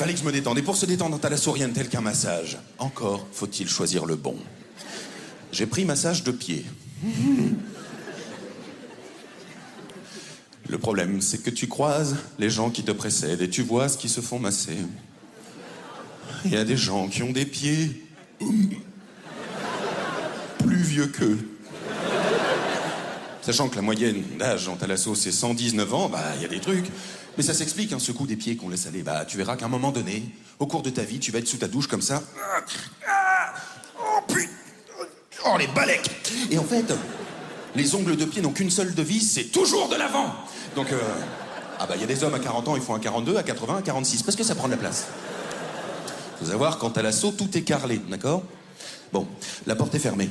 Fallait que je me détende. Et pour se détendre, t'as la rien tel qu'un massage. Encore faut-il choisir le bon. J'ai pris massage de pied. Le problème, c'est que tu croises les gens qui te précèdent et tu vois ce qu'ils se font masser. Il y a des gens qui ont des pieds plus vieux qu'eux. Sachant que la moyenne d'âge en Thalasso, c'est 119 ans, bah, il y a des trucs. Mais ça s'explique, hein, ce coup des pieds qu'on laisse aller. Bah, tu verras qu'à un moment donné, au cours de ta vie, tu vas être sous ta douche comme ça. Oh, putain. Oh, les balèques. Et en fait, les ongles de pied n'ont qu'une seule devise, c'est toujours de l'avant. Donc, ah bah, il y a des hommes à 40 ans, ils font un 42, à 80, à 46, parce que ça prend de la place. Faut savoir qu'en Thalasso, tout est carrelé, d'accord? Bon, la porte est fermée.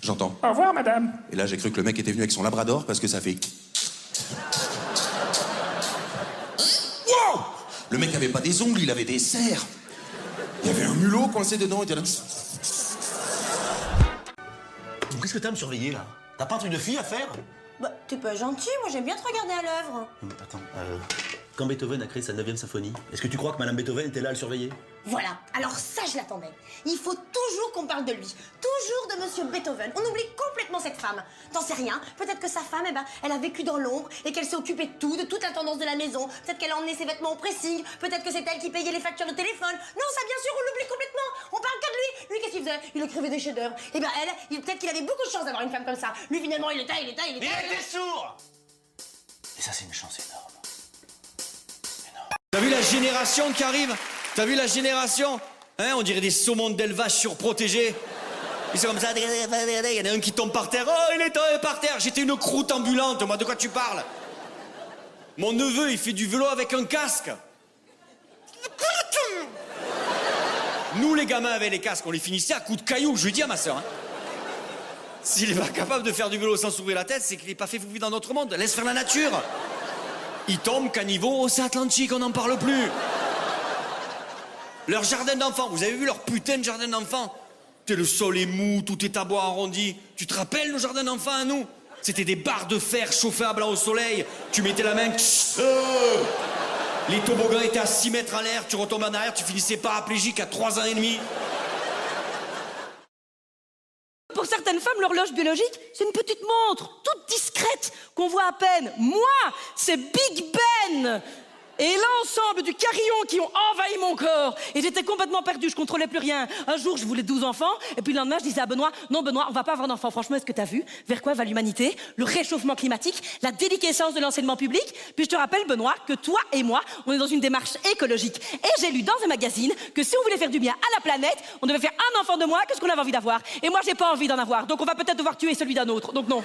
J'entends. Au revoir, madame. Et là, j'ai cru que le mec était venu avec son labrador parce que ça fait... Wow! Le mec avait pas des ongles, il avait des serres. Il y avait un mulot coincé dedans, il était là... Qu'est-ce que t'as à me surveiller, là? T'as pas un truc de fille à faire? Bah, t'es pas gentil, moi j'aime bien te regarder à l'œuvre. Attends, quand Beethoven a créé sa 9e symphonie, est-ce que tu crois que Madame Beethoven était là à le surveiller? Voilà, alors ça je l'attendais. Il faut toujours qu'on parle de lui, toujours de Monsieur Beethoven. On oublie complètement cette femme. T'en sais rien, peut-être que sa femme, elle a vécu dans l'ombre et qu'elle s'est occupée de tout, de toute la tendance de la maison. Peut-être qu'elle a emmené ses vêtements au pressing, peut-être que c'est elle qui payait les factures de téléphone. Non, ça bien sûr, on l'oublie complètement. On parle que de lui. Lui, qu'est-ce qu'il faisait? Il écrivait des chefs-d'œuvre. Et ben peut-être qu'il avait beaucoup de chance d'avoir une femme comme ça. Lui, finalement, il était. Il était sourd! Et ça, c'est une chance énorme. T'as vu la génération qui arrive? T'as vu la génération? Hein, on dirait des saumons d'élevage surprotégés. Ils sont comme ça, il y en a un qui tombe par terre. Oh, il est tombé par terre. J'étais une croûte ambulante, moi, de quoi tu parles? Mon neveu, il fait du vélo avec un casque. Nous, les gamins avec les casques, on les finissait à coups de cailloux, je lui dis à ma soeur. Hein. S'il est pas capable de faire du vélo sans s'ouvrir la tête, c'est qu'il est pas fait pour vivre dans notre monde. Laisse faire la nature. Il tombe qu'à niveau océan Atlantique, on n'en parle plus. Leur jardin d'enfants, vous avez vu leur putain de jardin d'enfants? Le sol est mou, tout est à bois arrondi. Tu te rappelles nos jardins d'enfants à nous? C'était des barres de fer chauffables au soleil. Tu mettais la main... Les toboggans étaient à 6 mètres en l'air, tu retombes en arrière, tu finissais paraplégique à 3 ans et demi. Pour certaines femmes, l'horloge biologique, c'est une petite montre, toute discrète, qu'on voit à peine. Moi, c'est Big Ben et l'ensemble du carillon qui ont envahi mon corps. Et j'étais complètement perdue, je contrôlais plus rien. Un jour, je voulais 12 enfants, et puis le lendemain, je disais à Benoît, non Benoît, on va pas avoir d'enfants. Franchement, est-ce que t'as vu vers quoi va l'humanité? Le réchauffement climatique, la déliquescence de l'enseignement public. Puis je te rappelle, Benoît, que toi et moi, on est dans une démarche écologique. Et j'ai lu dans un magazine que si on voulait faire du bien à la planète, on devait faire un enfant de moins que ce qu'on avait envie d'avoir. Et moi, j'ai pas envie d'en avoir, donc on va peut-être devoir tuer celui d'un autre, donc non.